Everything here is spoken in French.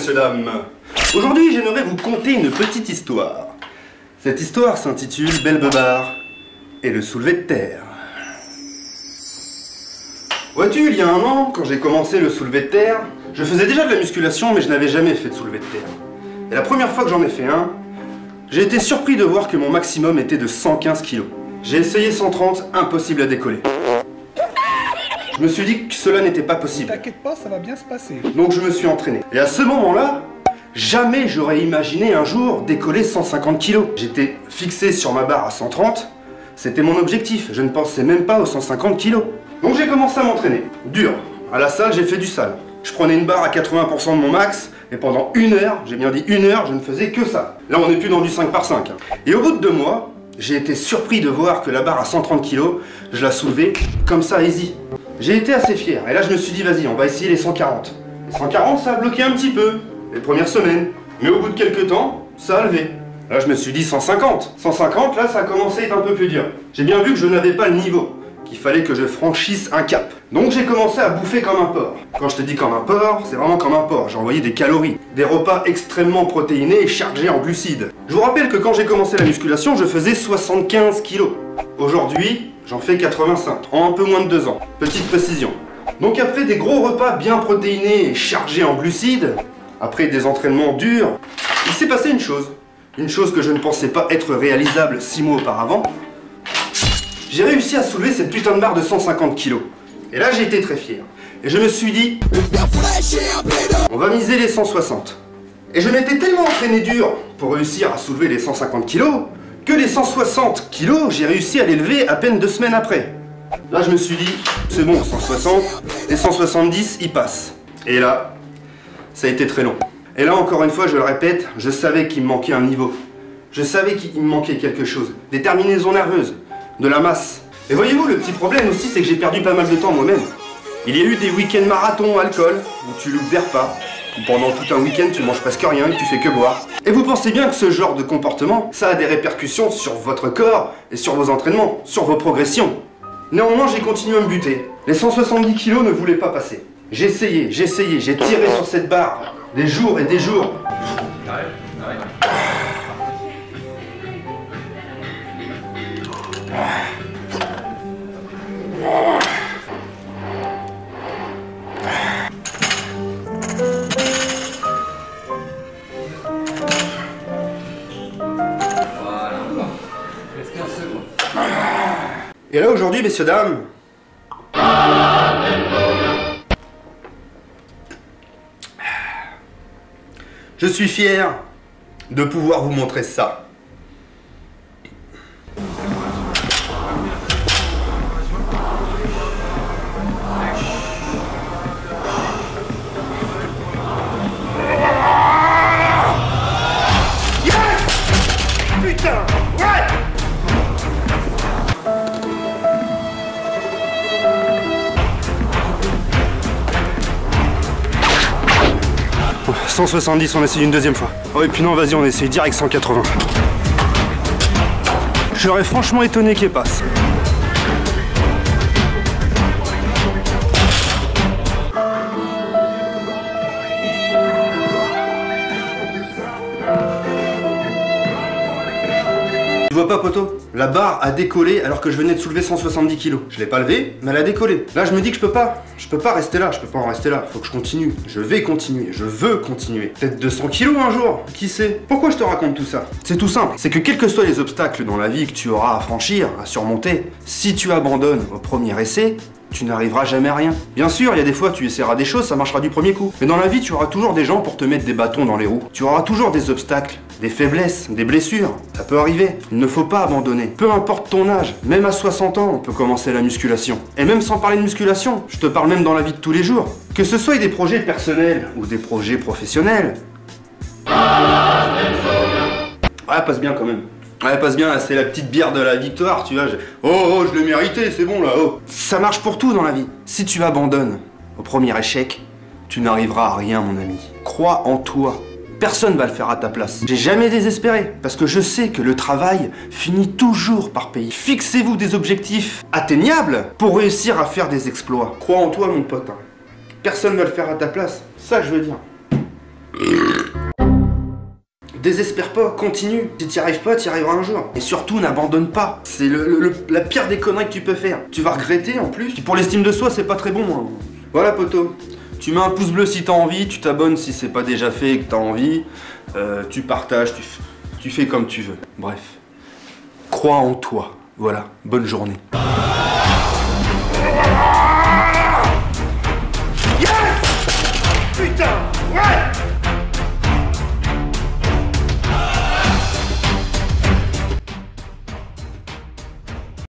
messieurs, dames. Aujourd'hui, j'aimerais vous conter une petite histoire. Cette histoire s'intitule Belle Beubare et le soulevé de terre. Vois-tu, il y a un an, quand j'ai commencé le soulevé de terre, je faisais déjà de la musculation, mais je n'avais jamais fait de soulevé de terre. Et la première fois que j'en ai fait un, j'ai été surpris de voir que mon maximum était de 115 kg. J'ai essayé 130, impossible à décoller. Je me suis dit que cela n'était pas possible. T'inquiète pas, ça va bien se passer. Donc je me suis entraîné. Et à ce moment-là, jamais j'aurais imaginé un jour décoller 150 kg. J'étais fixé sur ma barre à 130, c'était mon objectif. Je ne pensais même pas aux 150 kg. Donc j'ai commencé à m'entraîner. Dur. À la salle, j'ai fait du sale. Je prenais une barre à 80% de mon max, et pendant 1 heure, j'ai bien dit 1 heure, je ne faisais que ça. Là, on n'est plus dans du 5 par 5. Et au bout de 2 mois, j'ai été surpris de voir que la barre à 130 kg, je la soulevais comme ça, easy. J'ai été assez fier, et là je me suis dit, vas-y, on va essayer les 140. Les 140, ça a bloqué un petit peu, les premières semaines. Mais au bout de quelques temps, ça a levé. Là, je me suis dit 150. 150, là, ça a commencé à être un peu plus dur. J'ai bien vu que je n'avais pas le niveau, qu'il fallait que je franchisse un cap. Donc j'ai commencé à bouffer comme un porc. Quand je te dis comme un porc, c'est vraiment comme un porc. J'ai envoyé des calories, des repas extrêmement protéinés et chargés en glucides. Je vous rappelle que quand j'ai commencé la musculation, je faisais 75 kg. Aujourd'hui, j'en fais 85, en un peu moins de 2 ans. Petite précision. Donc après des gros repas bien protéinés et chargés en glucides, après des entraînements durs, il s'est passé une chose. Une chose que je ne pensais pas être réalisable 6 mois auparavant. J'ai réussi à soulever cette putain de barre de 150 kg. Et là, j'ai été très fier. Et je me suis dit, on va miser les 160. Et je m'étais tellement entraîné dur pour réussir à soulever les 150 kg que les 160 kg, j'ai réussi à les lever à peine 2 semaines après. Là, je me suis dit, c'est bon, 160, les 170, ils passent. Et là, ça a été très long. Et là, encore une fois, je le répète, je savais qu'il me manquait un niveau. Je savais qu'il me manquait quelque chose. Des terminaisons nerveuses. De la masse. Et voyez-vous, le petit problème aussi, c'est que j'ai perdu pas mal de temps moi-même. Il y a eu des week-ends marathon alcool, où tu loupes des repas, où pendant tout un week-end tu manges presque rien et tu fais que boire. Et vous pensez bien que ce genre de comportement, ça a des répercussions sur votre corps et sur vos entraînements, sur vos progressions. Néanmoins, j'ai continué à me buter. Les 170 kg ne voulaient pas passer. J'ai essayé, j'ai tiré sur cette barre des jours et des jours. Et là aujourd'hui, messieurs, dames, je suis fier de pouvoir vous montrer ça. Yes! Putain! Ouais! 170, on essaye une deuxième fois. Oh et puis non, vas-y, on essaye direct 180. Je serais franchement étonné qu'il passe. Tu vois pas, poteau? La barre a décollé alors que je venais de soulever 170 kg. Je l'ai pas levé, mais elle a décollé. Là, je me dis que je peux pas rester là, je peux pas en rester là. Faut que je continue. Je vais continuer, je veux continuer. Peut-être 200 kg un jour, qui sait? Pourquoi je te raconte tout ça? C'est tout simple. C'est que quels que soient les obstacles dans la vie que tu auras à franchir, à surmonter, si tu abandonnes au premier essai, tu n'arriveras jamais à rien. Bien sûr, il y a des fois, tu essaieras des choses, ça marchera du premier coup. Mais dans la vie, tu auras toujours des gens pour te mettre des bâtons dans les roues. Tu auras toujours des obstacles, des faiblesses, des blessures. Ça peut arriver. Il ne faut pas abandonner. Peu importe ton âge, même à 60 ans, on peut commencer la musculation. Et même sans parler de musculation, je te parle même dans la vie de tous les jours. Que ce soit des projets personnels ou des projets professionnels. Ouais, passe bien quand même. Ouais, passe bien, c'est la petite bière de la victoire, tu vois. Oh, je l'ai mérité, c'est bon là, oh. Ça marche pour tout dans la vie. Si tu abandonnes au premier échec, tu n'arriveras à rien, mon ami. Crois en toi. Personne va le faire à ta place. J'ai jamais désespéré, parce que je sais que le travail finit toujours par payer. Fixez-vous des objectifs atteignables pour réussir à faire des exploits. Crois en toi, mon pote. Personne va le faire à ta place. C'est ça que je veux dire. Désespère pas, continue. Si t'y arrives pas, t'y arriveras un jour. Et surtout, n'abandonne pas. C'est la pire des conneries que tu peux faire. Tu vas regretter en plus. Pour l'estime de soi, c'est pas très bon. Hein. Voilà, poto. Tu mets un pouce bleu si t'as envie, tu t'abonnes si c'est pas déjà fait et que t'as envie. Tu partages, tu fais comme tu veux. Bref. Crois en toi. Voilà. Bonne journée. Yes! Putain! Ouais!